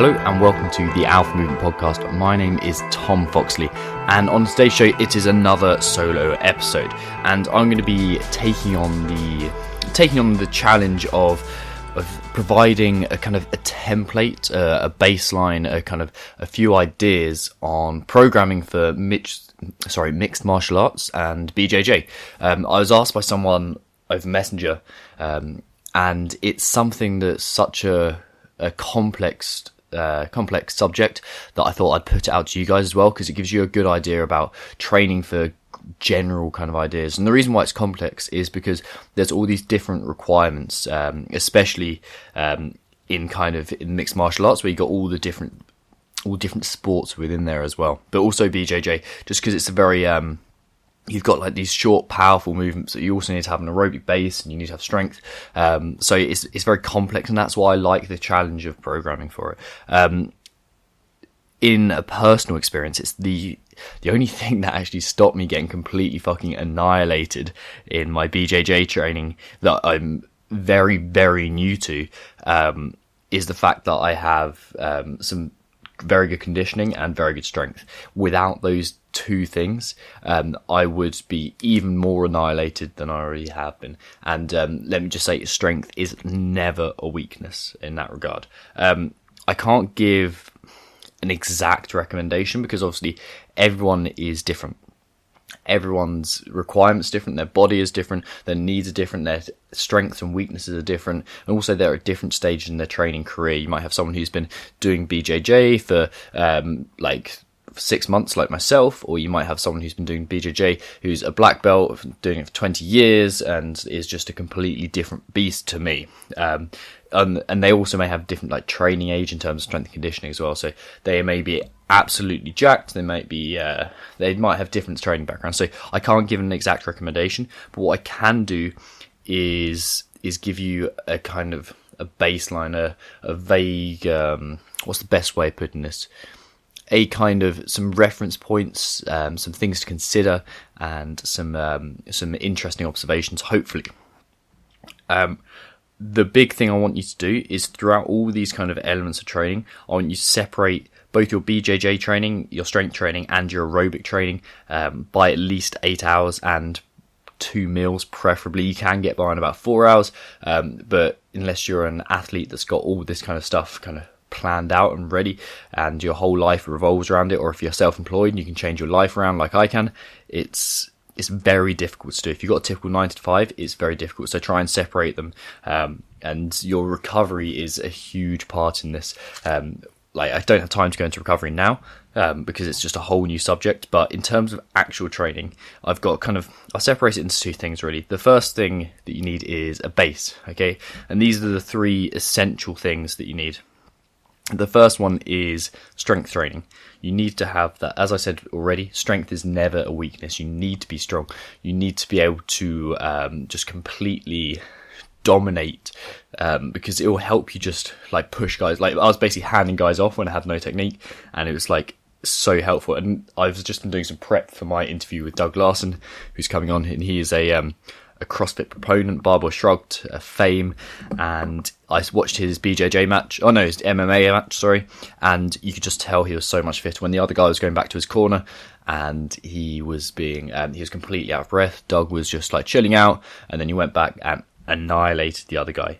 Hello and welcome to the Alpha Movement Podcast. My name is Tom Foxley, and on today's show it is another solo episode, and I'm going to be taking on the challenge of providing a kind of a template, a baseline, a few ideas on programming for mixed martial arts and BJJ. I was asked by someone over Messenger, and it's something that's such a complex subject that I thought I'd put it out to you guys as well, because it gives you a good idea about training for general kind of ideas. And the reason why it's complex is because there's all these different requirements, especially in mixed martial arts, where you got all different sports within there as well, but also BJJ, just because it's a very you've got like these short, powerful movements that you also need to have an aerobic base, and you need to have strength. So it's very complex, and that's why I like the challenge of programming for it. In a personal experience, it's the only thing that actually stopped me getting completely fucking annihilated in my BJJ training that I'm very, very new to, is the fact that I have some very good conditioning and very good strength. Without those two things, I would be even more annihilated than I already have been. And let me just say, strength is never a weakness in that regard. I can't give an exact recommendation because obviously everyone is different. Everyone's requirements are different, their body is different, their needs are different, their strengths and weaknesses are different, and also they're at different stages in their training career. You might have someone who's been doing BJJ for 6 months like myself, or you might have someone who's been doing BJJ who's a black belt, doing it for 20 years, and is just a completely different beast to me. And they also may have different training age in terms of strength and conditioning as well. So they may be absolutely jacked. They might have different training backgrounds. So I can't give an exact recommendation, but what I can do is give you a kind of a baseline, a vague, what's the best way of putting this? A kind of some reference points, some things to consider, and some interesting observations, hopefully. The big thing I want you to do is, throughout all these kind of elements of training, I want you to separate both your BJJ training, your strength training, and your aerobic training by at least 8 hours and 2 meals, preferably. You can get by in about 4 hours, but unless you're an athlete that's got all this kind of stuff kind of planned out and ready, and your whole life revolves around it, or if you're self-employed and you can change your life around like I can, it's very difficult to do. If you've got a typical 9 to 5, it's very difficult. So try and separate them, and your recovery is a huge part in this. I don't have time to go into recovery now because it's just a whole new subject. But in terms of actual training, I'll separate it into two things really. The first thing that you need is a base, okay? And these are the 3 essential things that you need. The first one is strength training. You need to have that. As I said already, strength is never a weakness. You need to be strong. You need to be able to just completely dominate, because it will help you just push guys. I was basically handing guys off when I had no technique, and it was so helpful. And I've just been doing some prep for my interview with Doug Larson, who's coming on, and he is a CrossFit proponent, Barbell Shrugged fame, and I watched his BJJ match, his MMA match, sorry, and you could just tell he was so much fitter when the other guy was going back to his corner, and he was completely out of breath. Doug was just chilling out, and then he went back and annihilated the other guy.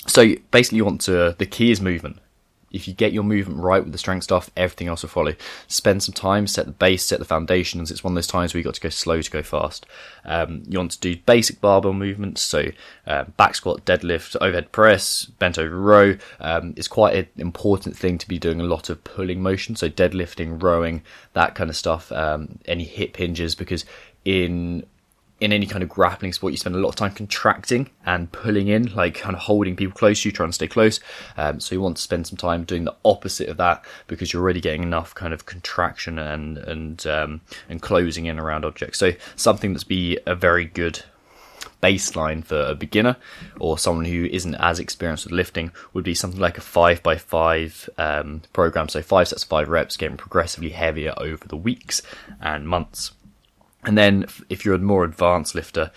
So basically the key is movement. If you get your movement right with the strength stuff, everything else will follow. Spend some time, set the base, set the foundations. It's one of those times where you got to go slow to go fast. You want to do basic barbell movements, so back squat, deadlift, overhead press, bent over row. It's quite an important thing to be doing a lot of pulling motion, so deadlifting, rowing, that kind of stuff. Any hip hinges, because in any kind of grappling sport, you spend a lot of time contracting and pulling in, kind of holding people close to you, trying to stay close. So you want to spend some time doing the opposite of that, because you're already getting enough kind of contraction and closing in around objects. So something that's be a very good baseline for a beginner or someone who isn't as experienced with lifting would be something like a 5x5 program. So 5 sets of 5 reps, getting progressively heavier over the weeks and months. And then if you're a more advanced lifter,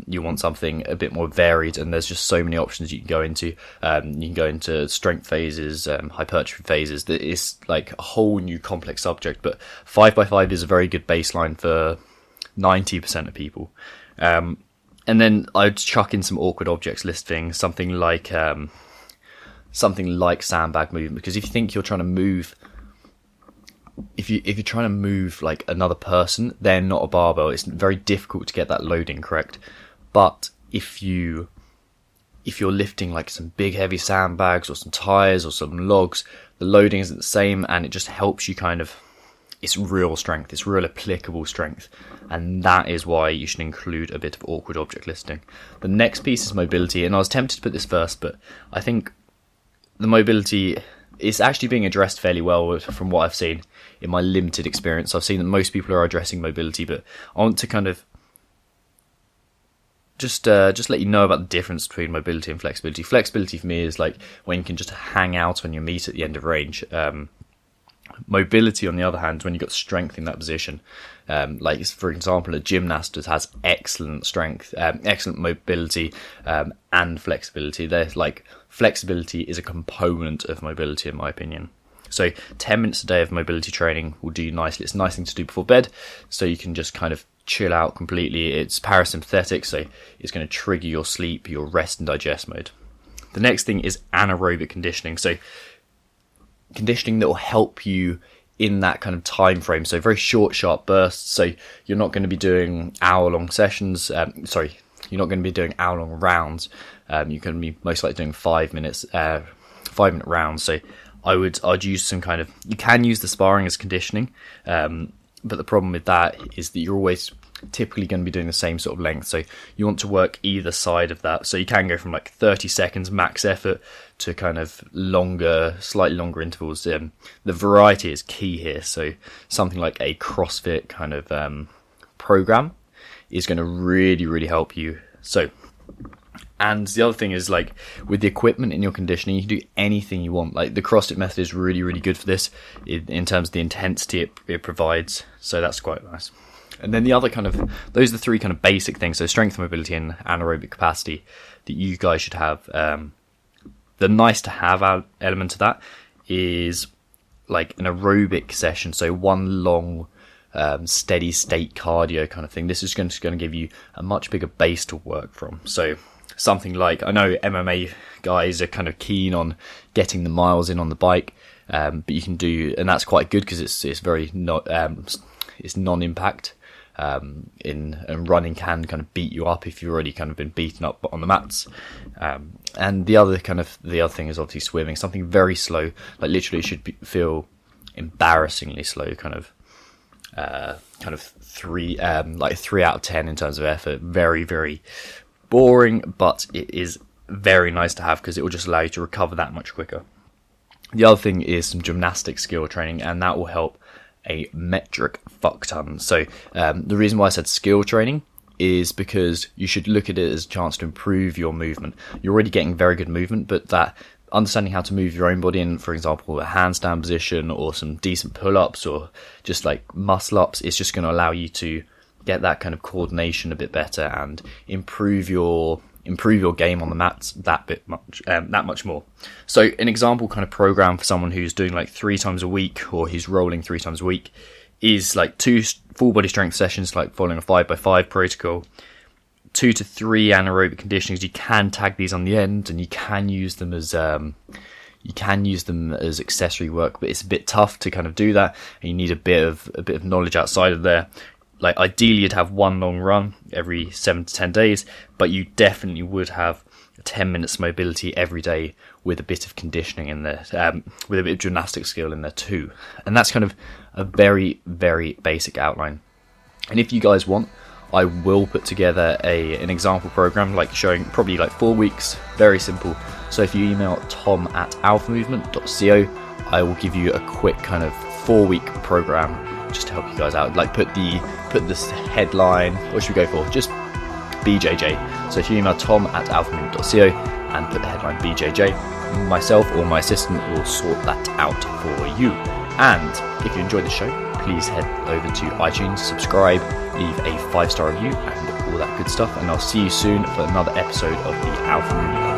you want something a bit more varied, and there's just so many options you can go into. You can go into strength phases, hypertrophy phases. It's like a whole new complex subject, but 5x5 is a very good baseline for 90% of people. And then I'd chuck in some awkward objects listing, something like sandbag movement, because if you think you're trying to move, if you're trying to move like another person, they're not a barbell. It's very difficult to get that loading correct. But if you're lifting like some big heavy sandbags or some tires or some logs, the loading isn't the same, and it just helps you it's real strength. It's real applicable strength. And that is why you should include a bit of awkward object listing. The next piece is mobility, and I was tempted to put this first, but I think the mobility is actually being addressed fairly well from what I've seen in my limited experience. I've seen that most people are addressing mobility, but I want to kind of just let you know about the difference between mobility and flexibility. Flexibility for me is like when you can just hang out on your meat at the end of range. Mobility, on the other hand, when you've got strength in that position, like for example, a gymnast has excellent strength, excellent mobility, and flexibility. There's like flexibility is a component of mobility, in my opinion. So 10 minutes a day of mobility training will do you nicely. It's a nice thing to do before bed, so you can just kind of chill out completely. It's parasympathetic, so it's going to trigger your sleep, your rest and digest mode. The next thing is anaerobic conditioning. So conditioning that will help you in that kind of time frame. So very short, sharp bursts. So you're not going to be doing hour-long sessions. You're not going to be doing hour-long rounds. You're going to be most likely doing 5-minute rounds. So I'd use some kind of. You can use the sparring as conditioning, but the problem with that is that you're always typically going to be doing the same sort of length. So you want to work either side of that. So you can go from like 30 seconds max effort to kind of longer, slightly longer intervals. The variety is key here. So something like a CrossFit kind of program is going to really, really help you. So, and the other thing is, like, with the equipment in your conditioning, you can do anything you want. Like, the CrossFit method is really, really good for this in terms of the intensity it provides. So that's quite nice. And then the other kind of, those are the three kind of basic things. So strength, mobility, and anaerobic capacity that you guys should have. The nice to have element of that is like an aerobic session. So one long steady state cardio kind of thing. This is going to give you a much bigger base to work from. So something like, I know MMA guys are kind of keen on getting the miles in on the bike, but you can do, and that's quite good because it's very not it's non-impact. And running can kind of beat you up if you've already kind of been beaten up on the mats. And the other thing is obviously swimming, something very slow, like literally should feel embarrassingly slow, kind of 3 out of 10 in terms of effort. Very, very boring, but it is very nice to have because it will just allow you to recover that much quicker. The other thing is some gymnastic skill training, and that will help a metric fuck ton. So the reason why I said skill training is because you should look at it as a chance to improve your movement. You're already getting very good movement, but that understanding how to move your own body in, for example, a handstand position or some decent pull-ups or just like muscle-ups, is just going to allow you to get that kind of coordination a bit better and improve your game on the mats that much more. So an example kind of program for someone who's doing like 3 times a week, or who's rolling 3 times a week, is like 2 full body strength sessions, like following a 5x5 protocol, 2 to 3 anaerobic conditionings. You can tag these on the end, and you can use them as accessory work, but it's a bit tough to kind of do that, and you need a bit of knowledge outside of there. Like ideally you'd have 1 long run every 7 to 10 days, but you definitely would have 10 minutes mobility every day with a bit of conditioning in there, with a bit of gymnastic skill in there too. And that's kind of a very, very basic outline. And if you guys want, I will put together an example program, like showing probably like 4 weeks, very simple. So if you email tom@alphamovement.co, I will give you a quick kind of 4-week program just to help you guys out. Like put this headline, what should we go for? Just BJJ. So if you email tom@alphamovement.co and put the headline BJJ, myself or my assistant will sort that out for you. And if you enjoyed the show, please head over to iTunes, subscribe, leave a 5-star review, and all that good stuff. And I'll see you soon for another episode of the Alpha Moon